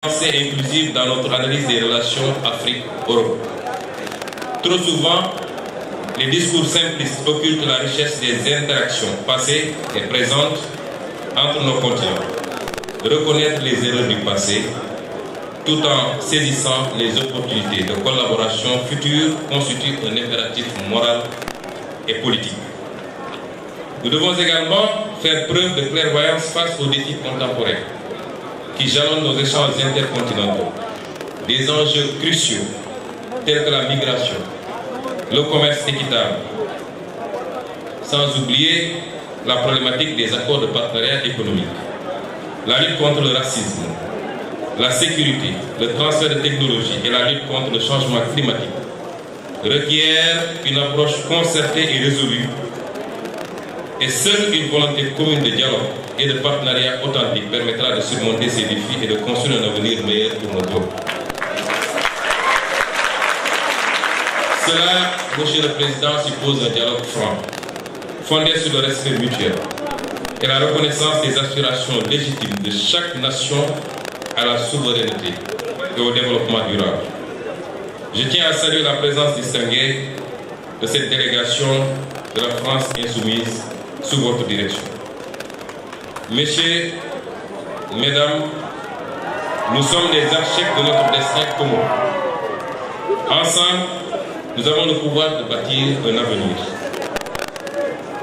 inclusive dans notre analyse des relations Afrique-Europe. Trop souvent, les discours simplistes occultent la richesse des interactions passées et présentes entre nos continents. Reconnaître les erreurs du passé, tout en saisissant les opportunités de collaboration future, constitue un impératif moral et politique. Nous devons également faire preuve de clairvoyance face aux défis contemporains qui jalonnent nos échanges intercontinentaux. Des enjeux cruciaux tels que la migration, le commerce équitable, sans oublier la problématique des accords de partenariat économique, la lutte contre le racisme, la sécurité, le transfert de technologies et la lutte contre le changement climatique requièrent une approche concertée et résolue, et seule une volonté commune de dialogue et de partenariat authentique permettra de surmonter ces défis et de construire un avenir meilleur pour notre groupe. Cela, Monsieur le Président, suppose un dialogue franc, fondé sur le respect mutuel et la reconnaissance des aspirations légitimes de chaque nation à la souveraineté et au développement durable. Je tiens à saluer la présence distinguée de cette délégation de la France insoumise sous votre direction. Messieurs, Mesdames, nous sommes les architectes de notre destin commun. Ensemble, nous avons le pouvoir de bâtir un avenir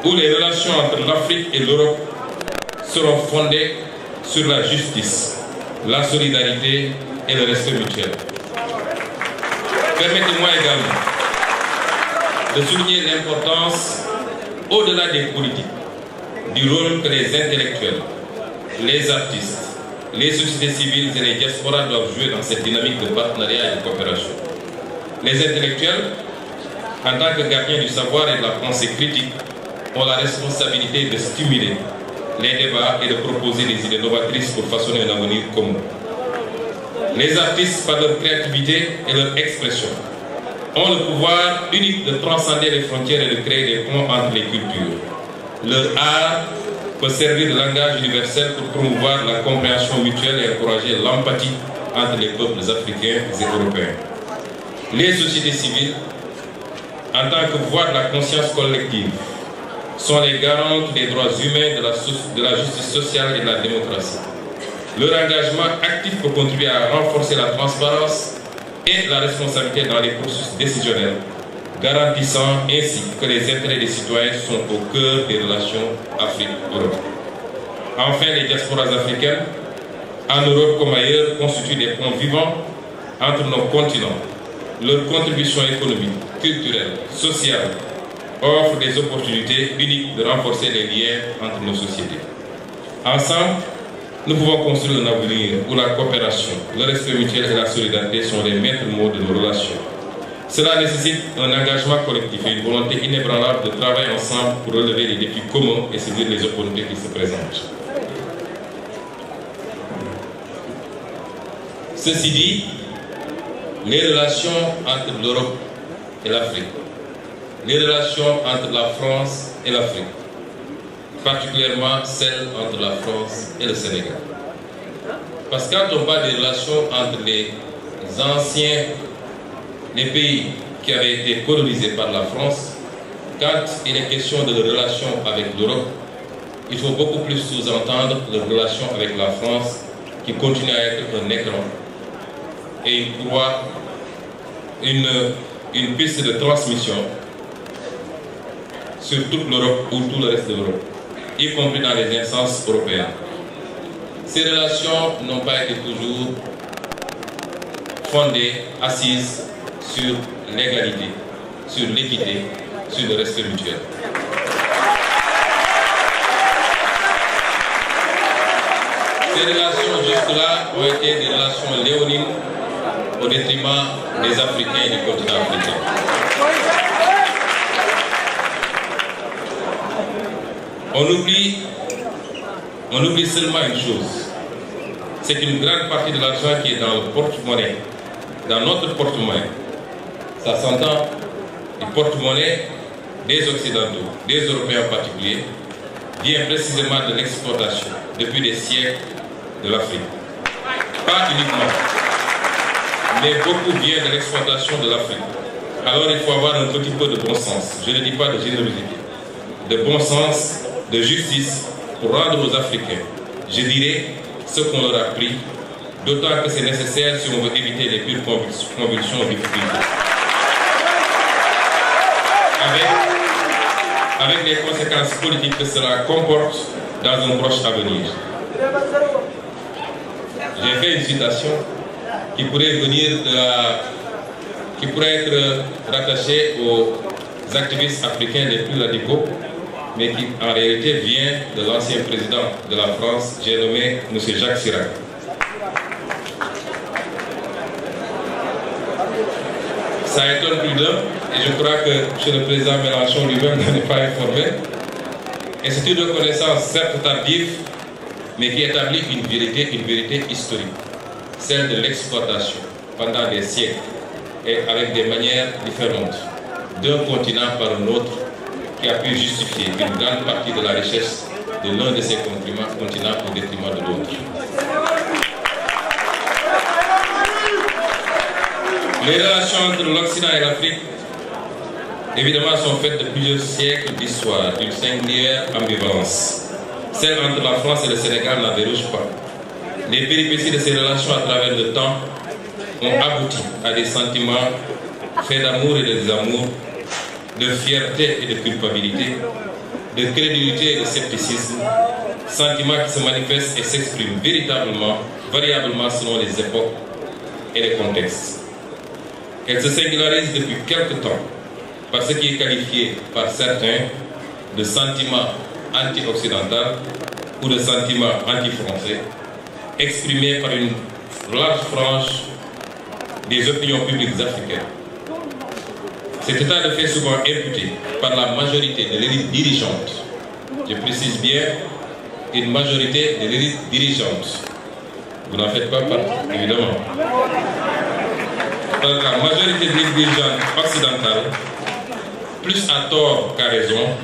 où les relations entre l'Afrique et l'Europe seront fondées sur la justice, la solidarité et le respect mutuel. Permettez-moi également de souligner l'importance, au-delà des politiques, du rôle que les intellectuels, les artistes, les sociétés civiles et les diasporas doivent jouer dans cette dynamique de partenariat et de coopération. Les intellectuels, en tant que gardiens du savoir et de la pensée critique, ont la responsabilité de stimuler les débats et de proposer des idées novatrices pour façonner un avenir commun. Les artistes, par leur créativité et leur expression, ont le pouvoir unique de transcender les frontières et de créer des ponts entre les cultures. Leur art peut servir de langage universel pour promouvoir la compréhension mutuelle et encourager l'empathie entre les peuples africains et européens. Les sociétés civiles, en tant que voix de la conscience collective, sont les garantes des droits humains, de la justice sociale et de la démocratie. Leur engagement actif peut contribuer à renforcer la transparence et la responsabilité dans les processus décisionnels, garantissant ainsi que les intérêts des citoyens sont au cœur des relations Afrique-Europe. Enfin, les diasporas africaines, en Europe comme ailleurs, constituent des ponts vivants entre nos continents. Leur contribution économique, culturelle, sociale offre des opportunités uniques de renforcer les liens entre nos sociétés. Ensemble, nous pouvons construire un avenir où la coopération, le respect mutuel et la solidarité sont les maîtres mots de nos relations. Cela nécessite un engagement collectif et une volonté inébranlable de travailler ensemble pour relever les défis communs et saisir les opportunités qui se présentent. Ceci dit, les relations entre l'Europe et l'Afrique, les relations entre la France et l'Afrique, particulièrement celles entre la France et le Sénégal. Parce que quand on parle des relations entre les pays qui avaient été colonisés par la France, quand il est question de relations avec l'Europe, il faut beaucoup plus sous-entendre les relations avec la France qui continue à être un écran et une croix, une piste de transmission sur toute l'Europe ou tout le reste de l'Europe, y compris dans les instances européennes. Ces relations n'ont pas été toujours fondées, assises sur l'égalité, sur l'équité, sur le respect mutuel. Ces relations jusque-là ont été des relations léonines au détriment des Africains et du continent africain. On oublie seulement une chose, c'est qu'une grande partie de l'argent qui est dans le porte-monnaie, dans notre porte-monnaie, ça s'entend, du porte-monnaie des Occidentaux, des Européens en particulier, vient précisément de l'exportation, depuis des siècles, de l'Afrique. pas uniquement, mais beaucoup vient de l'exploitation de l'Afrique. Alors il faut avoir un petit peu de bon sens, je ne dis pas de générosité, de bon sens, de justice pour rendre aux Africains, je dirais, ce qu'on leur a pris, d'autant que c'est nécessaire si on veut éviter les pires convulsions du futur. Avec les conséquences politiques que cela comporte dans un proche avenir. J'ai fait une citation qui pourrait être rattachée aux activistes africains les plus radicaux, mais qui en réalité vient de l'ancien président de la France, j'ai nommé M. Jacques Chirac. Ça étonne plus d'un, et je crois que M. le Président Mélenchon lui-même n'en est pas informé. Et c'est une reconnaissance certes tardive, mais qui établit une vérité historique, celle de l'exploitation pendant des siècles et avec des manières différentes d'un continent par un autre qui a pu justifier une grande partie de la richesse de l'un de ces continents au détriment de l'autre. Les relations entre l'Occident et l'Afrique, évidemment, sont faites de plusieurs siècles d'histoire, d'une singulière ambivalence. Celle entre la France et le Sénégal n'en déroge pas. Les péripéties de ces relations à travers le temps ont abouti à des sentiments faits d'amour et de désamour, de fierté et de culpabilité, de crédulité et de scepticisme, sentiments qui se manifestent et s'expriment variablement selon les époques et les contextes. Elle se singularise depuis quelque temps par ce qui est qualifié par certains de sentiments anti-occidental ou de sentiments anti-français, exprimés par une large frange des opinions publiques africaines. Cet état de fait souvent imputé par la majorité de l'élite dirigeante, je précise bien, une majorité de l'élite dirigeante. Vous n'en faites pas partie, évidemment. Par la majorité de l'élite dirigeante occidentale, plus à tort qu'à raison,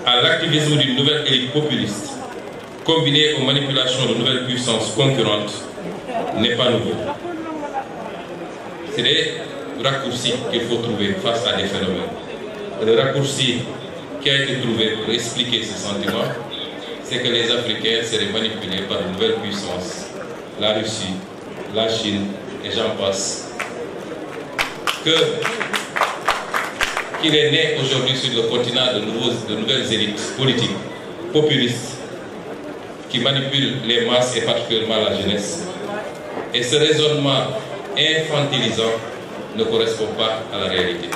à l'activisme d'une nouvelle élite populiste, combinée aux manipulations de nouvelles puissances concurrentes, n'est pas nouveau. C'est des raccourcis qu'il faut trouver face à des phénomènes. Et le raccourci qui a été trouvé pour expliquer ce sentiment, c'est que les Africains seraient manipulés par de nouvelles puissances, la Russie, la Chine, et j'en passe. Qu'il est né aujourd'hui sur le continent de nouvelles élites politiques, populistes, qui manipulent les masses et particulièrement la jeunesse. Et ce raisonnement infantilisant ne correspond pas à la réalité.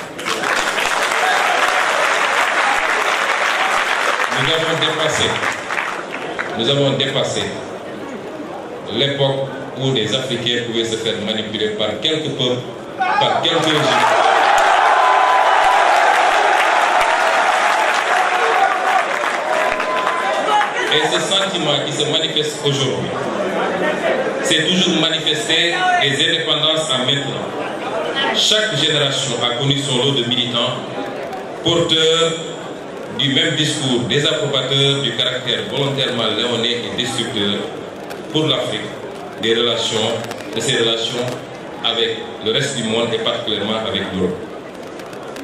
Nous avons dépassé l'époque où les Africains pouvaient se faire manipuler par quelques peuples, par quelques régimes. Et ce sentiment qui se manifeste aujourd'hui, c'est toujours manifesté des indépendances à maintenant. Chaque génération a connu son lot de militants, porteurs du même discours, désapprobateurs du caractère volontairement léoné et destructeur pour l'Afrique, de ces relations avec le reste du monde et particulièrement avec l'Europe.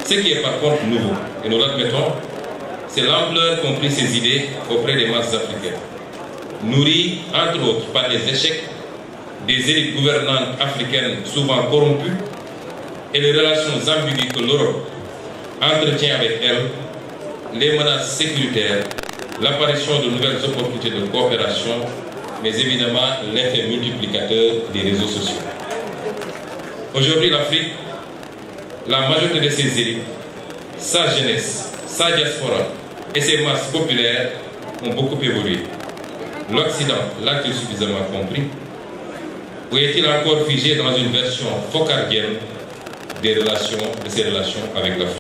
Ce qui est par contre nouveau, et nous l'admettons, c'est l'ampleur qu'ont pris ces idées auprès des masses africaines, nourries entre autres par les échecs des élites gouvernantes africaines souvent corrompues et les relations ambiguës que l'Europe entretient avec elles, les menaces sécuritaires, l'apparition de nouvelles opportunités de coopération, mais évidemment l'effet multiplicateur des réseaux sociaux. Aujourd'hui, l'Afrique, la majorité de ses élites, sa jeunesse, sa diaspora et ses masses populaires ont beaucoup évolué. L'Occident l'a-t-il suffisamment compris? Ou est-il encore figé dans une version focardienne de ces relations avec l'Afrique?